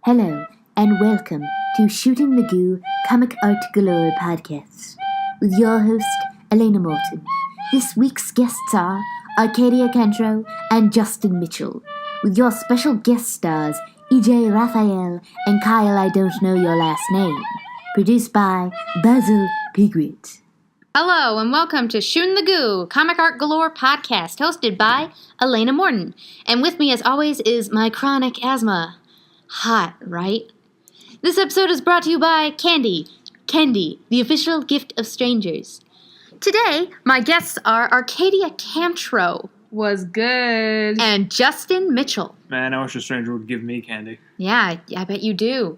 Hello, and welcome to Shooting the Goo Comic Art Galore podcast with your host, Elena Morton. This week's guests are Arcadia, Kantrow, and Justin Mitchell, with your special guest stars, EJ Raphael and Kyle I Don't Know Your Last Name, produced by Basil Pigwit. Hello, and welcome to Shooting the Goo Comic Art Galore podcast, hosted by Elena Morton. And with me, as always, is my chronic asthma. Hot, right? This episode is brought to you by Candy, the official gift of strangers. Today, my guests are Arcadia Kantrow. Was good. And Justin Mitchell. Man, I wish a stranger would give me candy. Yeah, I bet you do.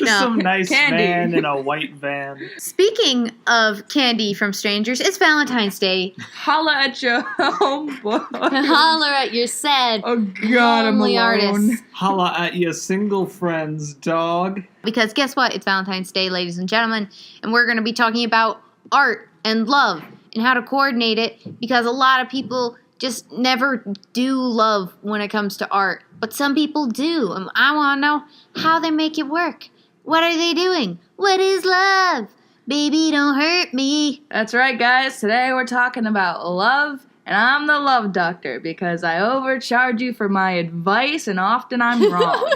Some nice candy. man in a white van. Speaking of candy from strangers, it's Valentine's Day. Holla at your homeboy. Holler at your sad, Oh God, I'm lonely alone. artists. Holla at your single friends, dog. Because guess what? It's Valentine's Day, ladies and gentlemen, and we're going to be talking about art and love and how to coordinate it, because a lot of people just never do love when it comes to art. But some people do, and I want to know how they make it work. What are they doing? What is love? Baby, don't hurt me. That's right, guys. Today we're talking about love, and I'm the love doctor because I overcharge you for my advice, and often I'm wrong.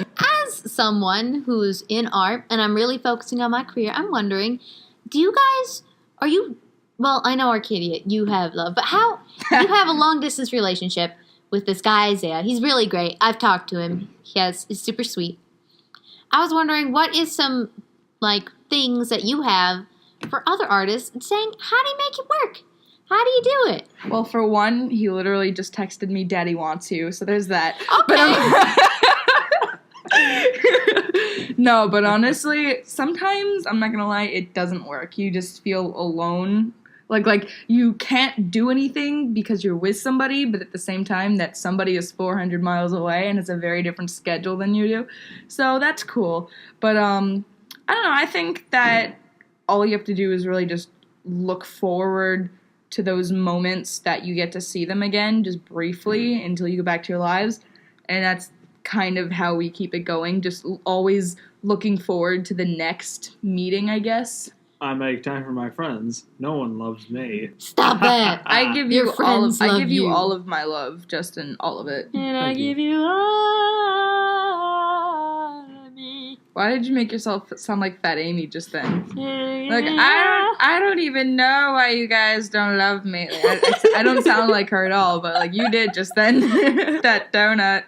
As someone who's in art, and I'm really focusing on my career, I'm wondering, well, I know Arcadia, you have love, but how, you have a long-distance relationship with this guy, Isaiah. He's really great. I've talked to him. He's super sweet. I was wondering, what is some, things that you have for other artists saying, how do you make it work? How do you do it? Well, for one, he literally just texted me, Daddy wants you, so there's that. Okay. No, but honestly, sometimes, I'm not gonna lie, it doesn't work. You just feel alone. Like you can't do anything because you're with somebody, but at the same time, that somebody is 400 miles away and has a very different schedule than you do. So that's cool. But, I don't know, I think that all you have to do is really just look forward to those moments that you get to see them again, just briefly, until you go back to your lives. And that's kind of how we keep it going, just always looking forward to the next meeting, I guess. I make time for my friends. No one loves me. Stop it. I give Your you friends I love give you you. all of my love, Justin, all of it. And I Thank you. give you all of me. Why did you make yourself sound like Fat Amy just then? Like I don't even know why you guys don't love me. I don't sound like her at all, but you did just then. That donut.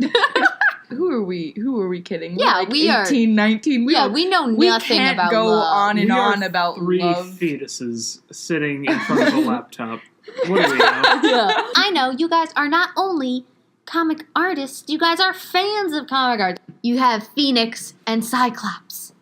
Who are we kidding? Yeah, We're we are. 18, 19. We know nothing we can't about go love. on and We are on about three love. fetuses sitting in front of a laptop. What do we know? Yeah. I know, you guys are not only comic artists, you guys are fans of comic art. You have Phoenix and Cyclops.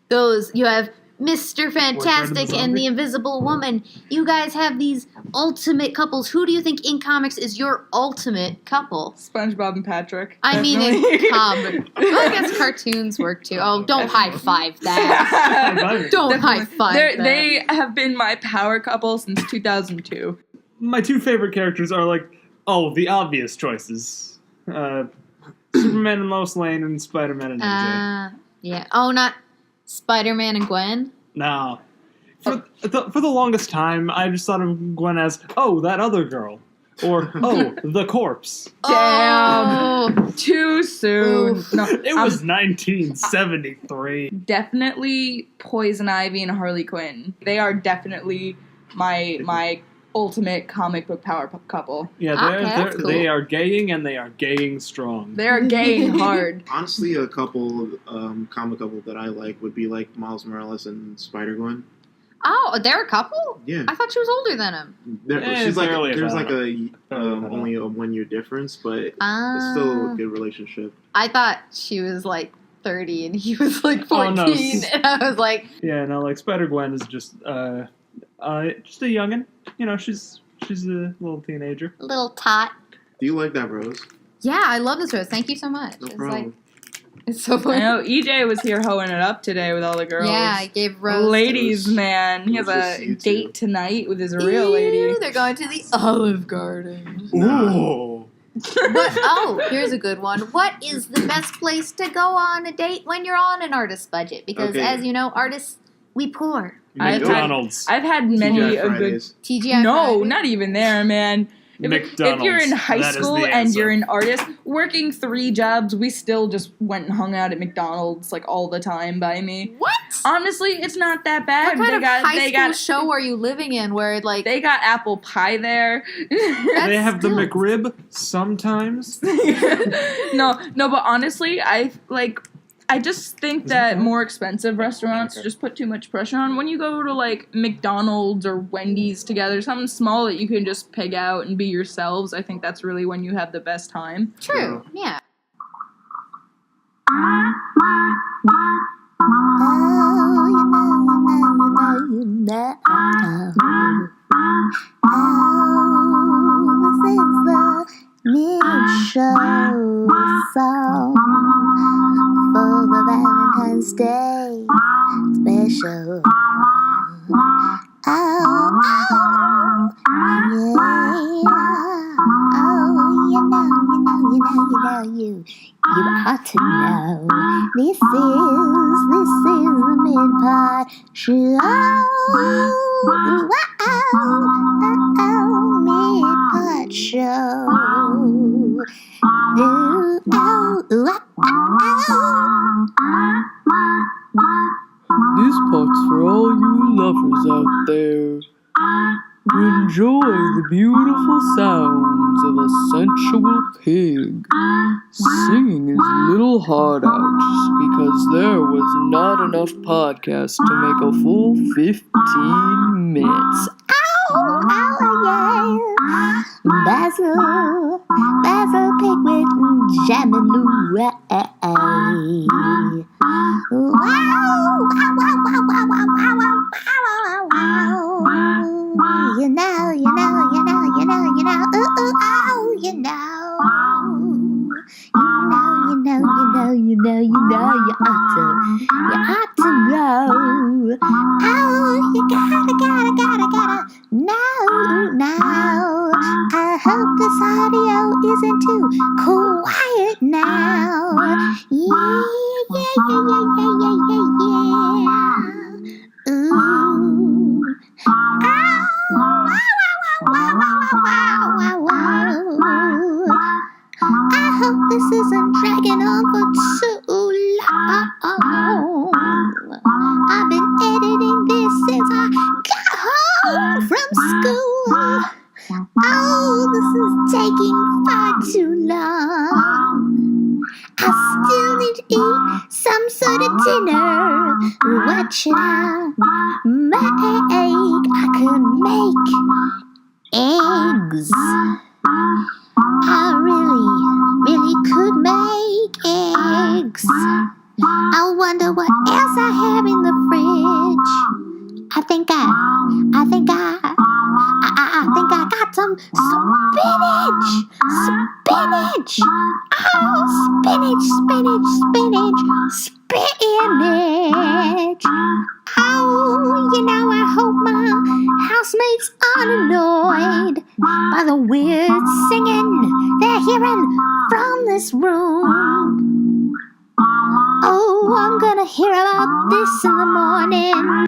You have Mr. Fantastic and the Invisible Woman. You guys have these ultimate couples. Who do you think in comics is your ultimate couple? SpongeBob and Patrick. I mean, definitely. in comic. Well, I guess cartoons work too. Oh, don't high-five that. Don't high-five that. They have been my power couple since 2002. My two favorite characters are the obvious choices. Superman and Lois Lane and Spider-Man and MJ. Yeah. Oh, not Spider-Man and Gwen? No. For the longest time, I just thought of Gwen as, that other girl. Or, the corpse. Damn. Too soon. Oof. No, It was 1973. definitely Poison Ivy and Harley Quinn. They are definitely my ultimate comic book power couple. Yeah, that's cool. they are gaying, and they are gaying strong. They are gaying hard. Honestly, a couple comic couple that I like would be Miles Morales and Spider-Gwen. Oh, they're a couple? Yeah. I thought she was older than him. It's barely There's about only a 1 year difference, but it's still a good relationship. I thought she was 30 and he was 14. Oh, no. And I was like, Yeah, no, Spider-Gwen is just a youngin'. She's a little teenager. little tot. Do you like that, Rose? Yeah, I love this rose. Thank you so much. No It's problem. it's so I funny. know EJ was here hoeing it up today with all the girls. Yeah, I gave Rose. Ladies, man. He has Just a you date two. tonight with his real lady. Ew, they're going to the Olive Garden. Ooh. Here's a good one. What is the best place to go on a date when you're on an artist budget? Because as you know, artists, we poor. McDonald's. I've had many TGI a good Fridays. TGI No, Fridays? not even there, man. If McDonald's. you're in high That is school the and answer. you're an artist working 3 jobs, we still just went and hung out at McDonald's like all the time by me. What? Honestly, it's not that bad. What kind of high school show are you living in where like They got apple pie there. They have the still- McRib sometimes. no, but honestly, I just think that more expensive restaurants just put too much pressure on. When you go to like McDonald's or Wendy's together, something small that you can just pig out and be yourselves, I think that's really when you have the best time. True. Yeah. This is the mid-show song for the Valentine's Day special. Oh, you ought to know. This is the mid-part show. Mid-part show. This part's for all you lovers out there. Enjoy the beautiful sounds of a sensual pig singing his little heart out because there was not enough podcasts to make a full 15 minutes. Basil Pigwit and jamming away. You know. You ought to know. Oh, you gotta know. I hope this audio isn't too quiet now. Yeah. Ooh. I hope this isn't dragging on for too long. I've been editing this since I got home from school. Oh, this is taking far too long. I still need to eat some sort of dinner. What should I make? I could make eggs. I really could make eggs. I wonder what else I have in the fridge. I think I got some spinach. Oh, spinach. Oh, I hope my housemates aren't annoyed by the weird singing they're hearing from this room. Oh, I'm gonna hear about this in the morning.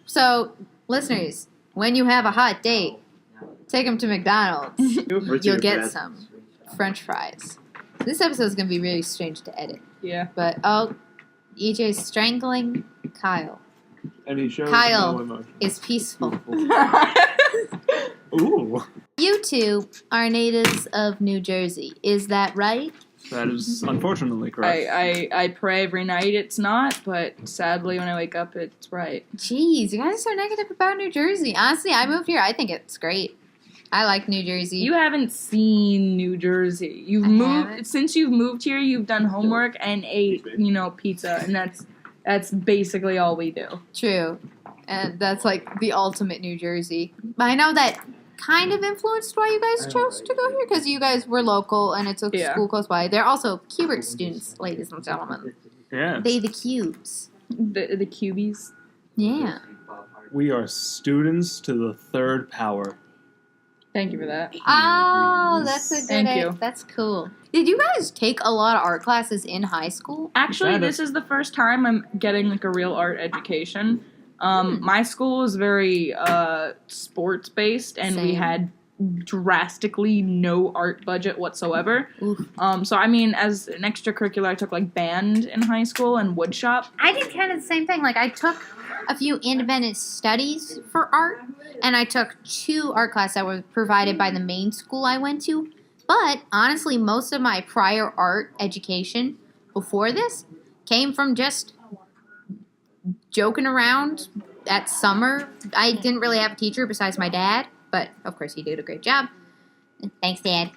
So, listeners, when you have a hot date, take them to McDonald's. You'll get some French fries. This episode is going to be really strange to edit. Yeah. But, EJ's strangling Kyle. And he shows Kyle no emotion. is peaceful. Ooh. You two are natives of New Jersey. Is that right? That is unfortunately correct. I pray every night it's not, but sadly when I wake up it's right. Jeez, you guys are so negative about New Jersey. Honestly, I moved here. I think it's great. I like New Jersey. You haven't seen New Jersey. Since you've moved here, you've done homework and ate, pizza, and that's basically all we do. True. And that's like the ultimate New Jersey. But I know that kind of influenced why you guys chose to go here, because you guys were local and it's a school close by. They're also Cubert students, ladies and gentlemen. Yeah. They the cubes. The cubies. Yeah. We are students to the third power. Thank you for that. Oh, that's a good Thank you. That's cool. Did you guys take a lot of art classes in high school? Actually, Kinda. this is the first time I'm getting like a real art education. My school is very sports based, and we Same. had drastically no art budget whatsoever. Oof. So I mean, as an extracurricular, I took like band in high school and woodshop. I did kind of the same thing. Like, I took a few independent studies for art, and I took 2 art classes that were provided by the main school I went to. But honestly, most of my prior art education before this came from just joking around at summer. I didn't really have a teacher besides my dad, but of course he did a great job. Thanks, Dad.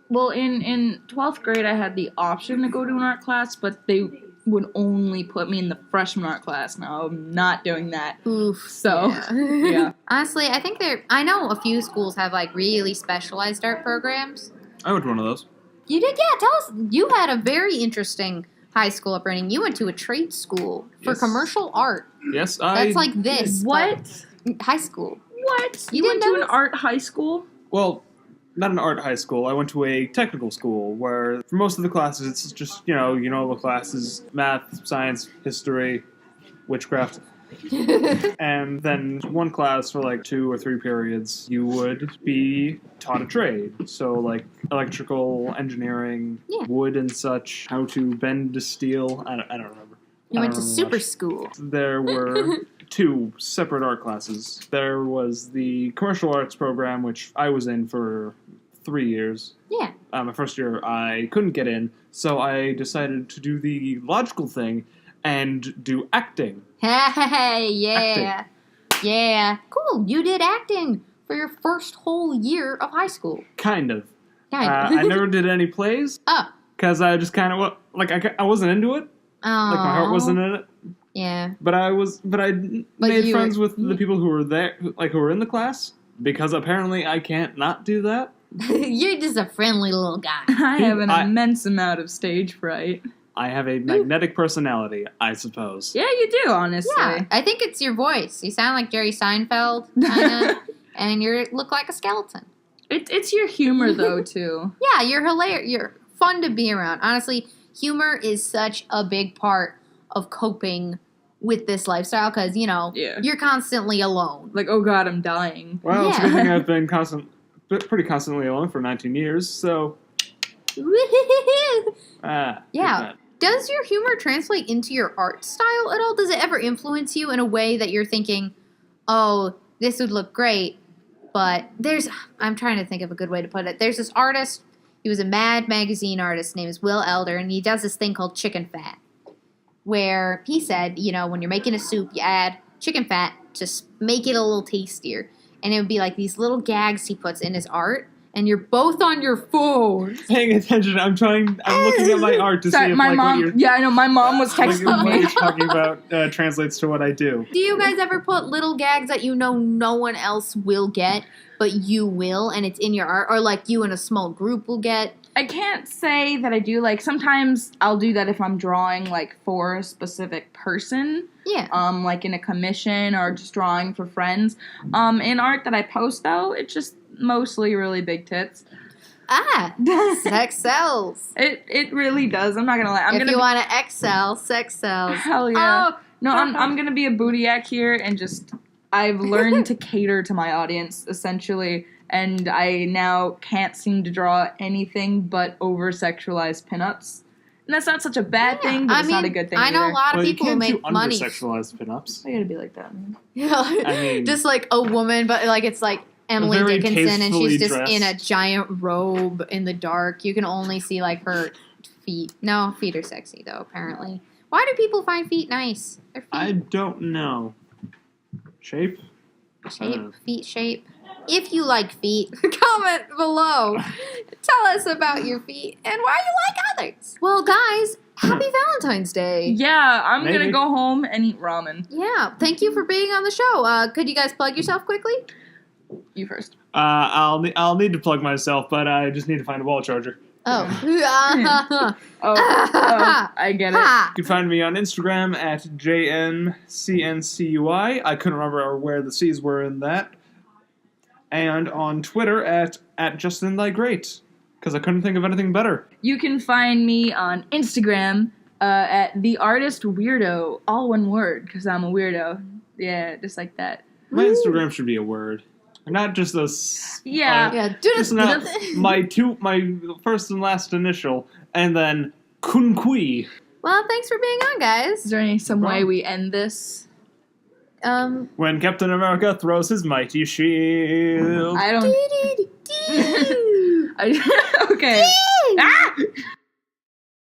Well, in 12th grade, I had the option to go to an art class, but they would only put me in the freshman art class. Now, I'm not doing that. Oof. So, yeah. Honestly, I think I know a few schools have like really specialized art programs. I went to one of those. You did? Yeah, tell us. You had a very interesting high school upbringing. You went to a trade school for Yes. commercial art. Yes, I... That's like this. What? but high school. What? You You went didn't to know an art high school? Well, not an art high school. I went to a technical school where for most of the classes it's just, you know the classes, math, science, history, witchcraft. And then one class for like 2 or 3 periods, you would be taught a trade. So like electrical, engineering, Yeah. wood and such, how to bend a steel. I don't remember. You I went don't to remember super much. school. There were 2 separate art classes. There was the commercial arts program, which I was in for 3 years. Yeah. My first year, I couldn't get in, so I decided to do the logical thing and do acting. Hey, yeah. Yeah. Cool. You did acting for your first whole year of high school. Kind of. Kind of. I never did any plays, Oh. because I just kind of, I wasn't into it. Like, my heart wasn't in it. Yeah. But I made you friends were- with the people who were there, who were in the class, because apparently I can't not do that. You're just a friendly little guy. I have an I- immense amount of stage fright. I have a magnetic personality, I suppose. Yeah, you do, honestly. Yeah. I think it's your voice. You sound like Jerry Seinfeld, kind of, and you look like a skeleton. It's your humor, though, too. Yeah, you're hilarious. You're fun to be around. Honestly, humor is such a big part of coping with this lifestyle because, Yeah. you're constantly alone. Like, oh god, I'm dying. Well, it's a Yeah. good thing I've been pretty constantly alone for 19 years, so... Yeah. good. Does your humor translate into your art style at all? Does it ever influence you in a way that you're thinking, oh, this would look great, but I'm trying to think of a good way to put it. There's this artist, he was a Mad Magazine artist, name is Will Elder, and he does this thing called chicken fat, where he said, when you're making a soup, you add chicken fat to make it a little tastier. And it would be like these little gags he puts in his art, and you're both on your phone. Paying attention, I'm looking at my art to Sorry, see if, my like, mom. what you're... Yeah, I know. My mom was What texting you're me. talking about translates to what I do. Do you guys ever put little gags that no one else will get, but you will, and it's in your art? Or like you and a small group will get? I can't say that I do. Like, sometimes I'll do that if I'm drawing, like, for a specific person. Yeah. Like in a commission or just drawing for friends. In art that I post, though, it's just mostly really big tits. Sex sells. It really does. I'm not gonna lie. If you want to excel, sex sells. Hell yeah. Oh. No, I'm gonna be a bootyac here and just I've learned to cater to my audience essentially, and I now can't seem to draw anything but over sexualized pinups. And that's not such a bad thing, but it's not a good thing. I know a either. lot of Well, you people who can't make do money. under-sexualized pinups. I gotta be like that, man. I mean- just like a woman, but like it's like Emily Very Dickinson, and she's just tastefully in a dressed. giant robe in the dark. You can only see like her feet. No, feet are sexy though. Apparently, why do people find feet nice? Their feet I don't know. Shape? feet shape. If you like feet, comment below. Tell us about your feet and why you like others. Well, guys, happy Valentine's Day. Yeah, I'm Maybe. gonna go home and eat ramen. Yeah, thank you for being on the show. Could you guys plug yourself quickly? You first. I'll need to plug myself, but I just need to find a wall charger. Oh. Oh, I get it. Ha. You can find me on Instagram at JNCNCUI. I couldn't remember where the C's were in that. And on Twitter at JustinThyGreat, because I couldn't think of anything better. You can find me on Instagram at TheArtistWeirdo, all one word, because I'm a weirdo. Yeah, just like that. My Instagram should be a word. Not just those. Yeah. Just not my first and last initial, and then Kunkui. Well, thanks for being on, guys. Is there some way we end this? When Captain America throws his mighty shield. I don't. Okay. Ah!